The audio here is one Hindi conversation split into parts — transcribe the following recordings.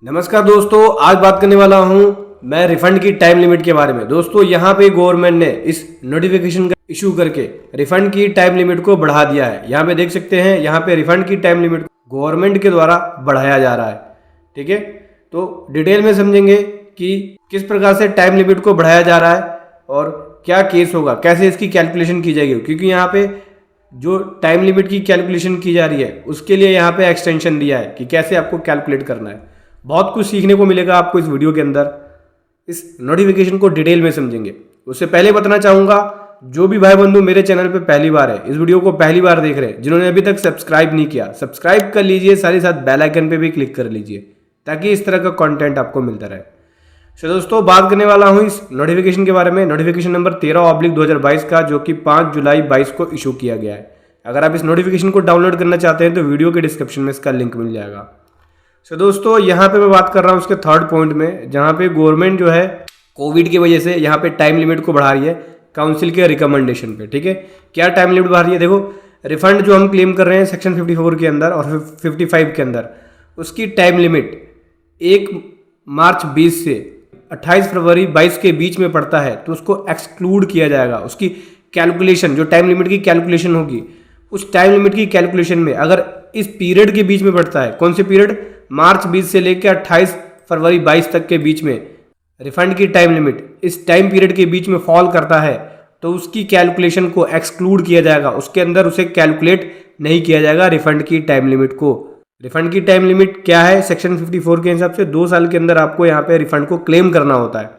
नमस्कार दोस्तों, आज बात करने वाला हूं मैं रिफंड की टाइम लिमिट के बारे में। दोस्तों यहाँ पे गवर्नमेंट ने इस नोटिफिकेशन का इशू करके रिफंड की टाइम लिमिट को बढ़ा दिया है। यहाँ पे देख सकते हैं, यहाँ पे रिफंड की टाइम लिमिट गवर्नमेंट के द्वारा बढ़ाया जा रहा है। ठीक है, तो डिटेल में समझेंगे कि किस प्रकार से टाइम लिमिट को बढ़ाया जा रहा है और क्या केस होगा, कैसे इसकी कैलकुलेशन की जाएगी। क्योंकि यहाँ पे जो टाइम लिमिट की कैलकुलेशन की जा रही है उसके लिए यहाँ पे एक्सटेंशन दिया है कि कैसे आपको कैलकुलेट करना है। बहुत कुछ सीखने को मिलेगा आपको इस वीडियो के अंदर। इस नोटिफिकेशन को डिटेल में समझेंगे। उससे पहले बताना चाहूँगा, जो भी भाई बंधु मेरे चैनल पे पहली बार है, इस वीडियो को पहली बार देख रहे हैं, जिन्होंने अभी तक सब्सक्राइब नहीं किया, सब्सक्राइब कर लीजिए, साथ ही साथ बेल आइकन पे भी क्लिक कर लीजिए ताकि इस तरह का कंटेंट आपको मिलता रहे। तो दोस्तों बात करने वाला हूँ इस नोटिफिकेशन के बारे में। नोटिफिकेशन नंबर 13/2022 का, जो कि 5 जुलाई 22 को इशू किया गया है। अगर आप इस नोटिफिकेशन को डाउनलोड करना चाहते हैं तो वीडियो के डिस्क्रिप्शन में इसका लिंक मिल जाएगा। तो दोस्तों यहाँ पे मैं बात कर रहा हूँ उसके थर्ड पॉइंट में, जहाँ पे गवर्नमेंट जो है कोविड की वजह से यहाँ पे टाइम लिमिट को बढ़ा रही है काउंसिल के रिकमेंडेशन पे। ठीक है, क्या टाइम लिमिट बढ़ा रही है? देखो, रिफंड जो हम क्लेम कर रहे हैं सेक्शन 54 के अंदर और 55 के अंदर, उसकी टाइम लिमिट 1 मार्च 20 से 28 फरवरी 22 के बीच में पड़ता है तो उसको एक्सक्लूड किया जाएगा। उसकी कैलकुलेशन, जो टाइम लिमिट की कैलकुलेशन होगी, उस टाइम लिमिट की कैलकुलेशन में अगर इस पीरियड के बीच में पड़ता है, कौन से पीरियड, मार्च 20 से लेकर 28 फरवरी 22 तक के बीच में रिफंड की टाइम लिमिट इस टाइम पीरियड के बीच में फॉल करता है तो उसकी कैलकुलेशन को एक्सक्लूड किया जाएगा। उसके अंदर उसे कैलकुलेट नहीं किया जाएगा रिफंड की टाइम लिमिट को। रिफंड की टाइम लिमिट क्या है? सेक्शन 54 के हिसाब से 2 साल के अंदर आपको यहाँ पे रिफंड को क्लेम करना होता है।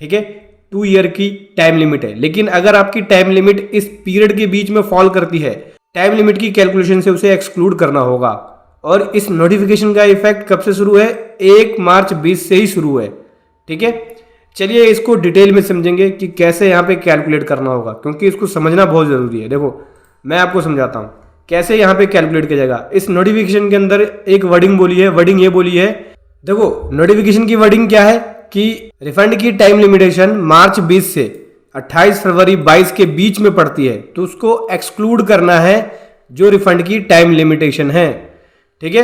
ठीक है, 2 ईयर की टाइम लिमिट है। लेकिन अगर आपकी टाइम लिमिट इस पीरियड के बीच में फॉल करती है, टाइम लिमिट की कैलकुलेशन से उसे एक्सक्लूड करना होगा। और इस नोटिफिकेशन का इफेक्ट कब से शुरू है? 1 मार्च 20 से ही शुरू है। ठीक है, चलिए इसको डिटेल में समझेंगे कि कैसे यहाँ पे कैलकुलेट करना होगा, क्योंकि इसको समझना बहुत ज़रूरी है। देखो मैं आपको समझाता हूँ कैसे यहाँ पे कैलकुलेट किया जाएगा। इस नोटिफिकेशन के अंदर एक वर्डिंग बोली है, वर्डिंग ये बोली है, देखो नोटिफिकेशन की वर्डिंग क्या है कि रिफंड की टाइम लिमिटेशन मार्च 20 से 28 फरवरी 22 के बीच में पड़ती है तो उसको एक्सक्लूड करना है जो रिफंड की टाइम लिमिटेशन है। ठीक है,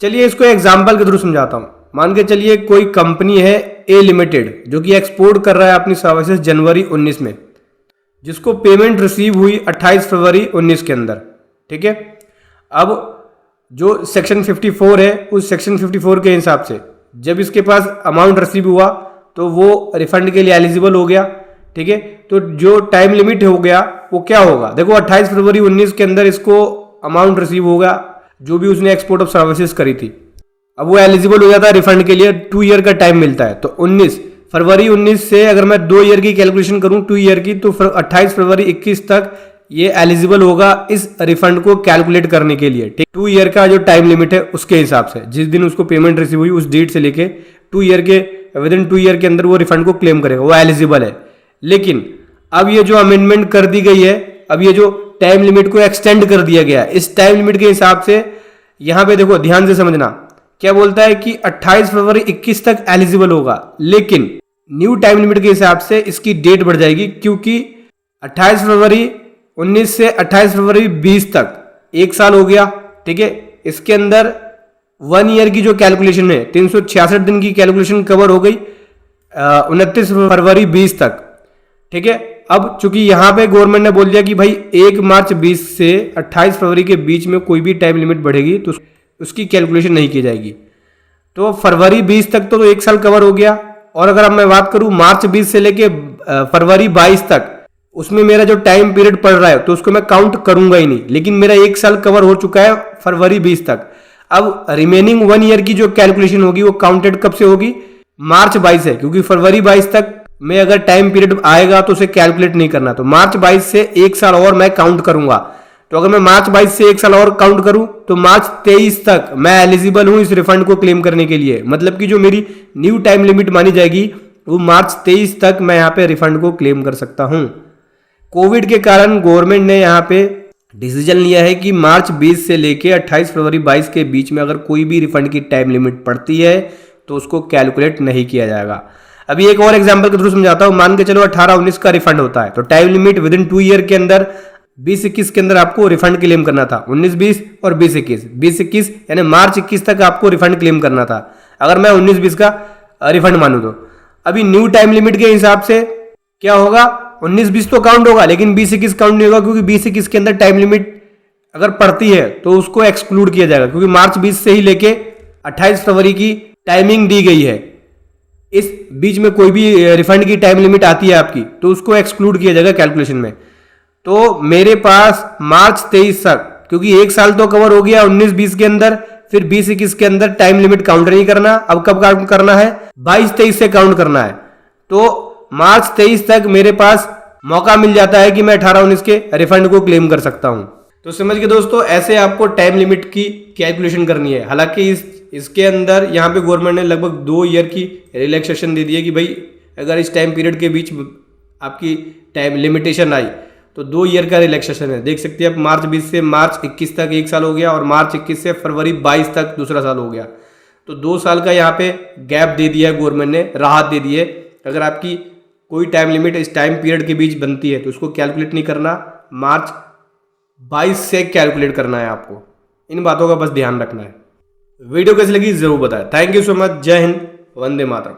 चलिए इसको एग्जाम्पल के थ्रू समझाता हूँ। मान के चलिए कोई कंपनी है ए लिमिटेड, जो कि एक्सपोर्ट कर रहा है अपनी सर्विसेज जनवरी 19 में, जिसको पेमेंट रिसीव हुई 28 फरवरी 19 के अंदर। ठीक है, अब जो सेक्शन 54 है, उस सेक्शन 54 के हिसाब से जब इसके पास अमाउंट रिसीव हुआ तो वो रिफंड के लिए एलिजिबल हो गया। ठीक है, तो जो टाइम लिमिट हो गया वो क्या होगा? देखो 28 फरवरी 19 के अंदर इसको अमाउंट रिसीव होगा जो भी उसने एक्सपोर्ट ऑफ सर्विसेज करी थी। अब वो एलिजिबल हो जाता है रिफंड के लिए, 2 ईयर का टाइम मिलता है। तो 19 फरवरी 19 से अगर मैं 2 ईयर की कैलकुलेशन करूं, 2 ईयर की, तो 28 फरवरी 21 तक ये एलिजिबल होगा इस रिफंड को कैलकुलेट करने के लिए। ठीक, 2 ईयर का जो टाइम लिमिट है उसके हिसाब से, जिस दिन उसको पेमेंट रिसीव हुई उस डेट से लेके 2 ईयर के, विद इन 2 ईयर के अंदर वो रिफंड को क्लेम करेगा, वो एलिजिबल है। लेकिन अब ये जो अमेंडमेंट कर दी गई है, अब ये जो टाइम लिमिट को एक्सटेंड कर दिया गया, इस टाइम लिमिट के हिसाब से यहां पे देखो ध्यान से समझना, क्या बोलता है कि 28 फरवरी 21 तक एलिजिबल होगा। लेकिन न्यू टाइम लिमिट के हिसाब से इसकी डेट बढ़ जाएगी, क्योंकि 28 फरवरी 19 से 28 फरवरी 20 तक 1 साल हो गया। ठीक है, इसके अंदर 1 ईयर की जो कैलकुलेशन है, 366 दिन की कैलकुलेशन कवर हो गई 29 फरवरी 20 तक। ठीक है, अब चूंकि यहां पे गवर्नमेंट ने बोल दिया कि भाई 1 मार्च 20 से 28 फरवरी के बीच में कोई भी टाइम लिमिट बढ़ेगी तो उसकी कैलकुलेशन नहीं की जाएगी। तो फरवरी 20 तक तो 1 साल कवर हो गया। और अगर अब मैं बात करूं मार्च 20 से लेके फरवरी 22 तक, उसमें मेरा जो टाइम पीरियड पड़ रहा है तो उसको मैं काउंट करूंगा ही नहीं। लेकिन मेरा 1 साल कवर हो चुका है फरवरी 20 तक। अब रिमेनिंग 1 ईयर की जो कैलकुलेशन होगी वो काउंटेड कब से होगी? मार्च 22 है, क्योंकि फरवरी 22 तक में अगर टाइम पीरियड आएगा तो उसे कैलकुलेट नहीं करना। तो मार्च 22 से 1 साल और मैं काउंट करूंगा। तो अगर मैं मार्च 22 से 1 साल और काउंट करूं तो मार्च 23 तक मैं एलिजिबल हूं इस रिफंड को क्लेम करने के लिए। मतलब कि जो मेरी न्यू टाइम लिमिट मानी जाएगी वो मार्च 23 तक मैं यहाँ पे रिफंड को क्लेम कर सकता हूं। कोविड के कारण गवर्नमेंट ने यहाँ पे डिसीजन लिया है कि मार्च 20 से लेके 28 फरवरी 22 के बीच में अगर कोई भी रिफंड की टाइम लिमिट पड़ती है तो उसको कैलकुलेट नहीं किया जाएगा। अभी एक और एग्जांपल के थ्रू समझाता हूं। मान के चलो 18-19 का रिफंड होता है तो time limit with in 2 year के अंदर 20-21 के अंदर आपको रिफंड क्लेम करना था, 19-20 और 20-21। 20-21 यानी मार्च 21 तक आपको रिफंड क्लेम करना था, अगर मैं 19-20 का रिफंड मानूं तो। अभी न्यू टाइम लिमिट के हिसाब से क्या होगा, 19-20 तो काउंट होगा लेकिन 20-21 काउंट नहीं होगा, क्योंकि 20-21 के अंदर टाइम लिमिट अगर पड़ती है तो उसको एक्सक्लूड किया जाएगा, क्योंकि मार्च 20 से ही लेके 28 फरवरी की टाइमिंग दी गई है। इस बीच में कोई भी रिफंड की टाइम लिमिट आती है आपकी तो उसको एक्सक्लूड किया जाएगा कैलकुलेशन में। तो मेरे पास मार्च 23 तक, क्योंकि एक साल तो कवर हो गया 19-20 के अंदर, फिर 20-21 के अंदर टाइम लिमिट काउंट नहीं करना। अब कब काउंट करना है, 22-23 से काउंट करना है। तो मार्च 23 तक मेरे पास मौका मिल जाता है कि मैं 18-19 के रिफंड को क्लेम कर सकता हूं। तो समझ के दोस्तों, ऐसे आपको टाइम लिमिट की कैलकुलेशन करनी है। हालांकि इसके अंदर यहाँ पे गवर्नमेंट ने लगभग 2 ईयर की रिलैक्सेशन दे दी है कि भाई अगर इस टाइम पीरियड के बीच आपकी टाइम लिमिटेशन आई तो 2 ईयर का रिलैक्सेशन है। देख सकते हैं आप, मार्च 20 से मार्च 21 तक 1 साल हो गया और मार्च 21 से फरवरी 22 तक दूसरा साल हो गया। तो 2 साल का यहाँ पे गैप दे दिया है गवर्नमेंट ने, राहत दे दी है। अगर आपकी कोई टाइम लिमिट इस टाइम पीरियड के बीच बनती है तो उसको कैलकुलेट नहीं करना, मार्च 22 से कैलकुलेट करना है आपको। इन बातों का बस ध्यान रखना है। वीडियो कैसी लगी जरूर बताएं। Thank you so much. जय हिंद, वंदे मातरम।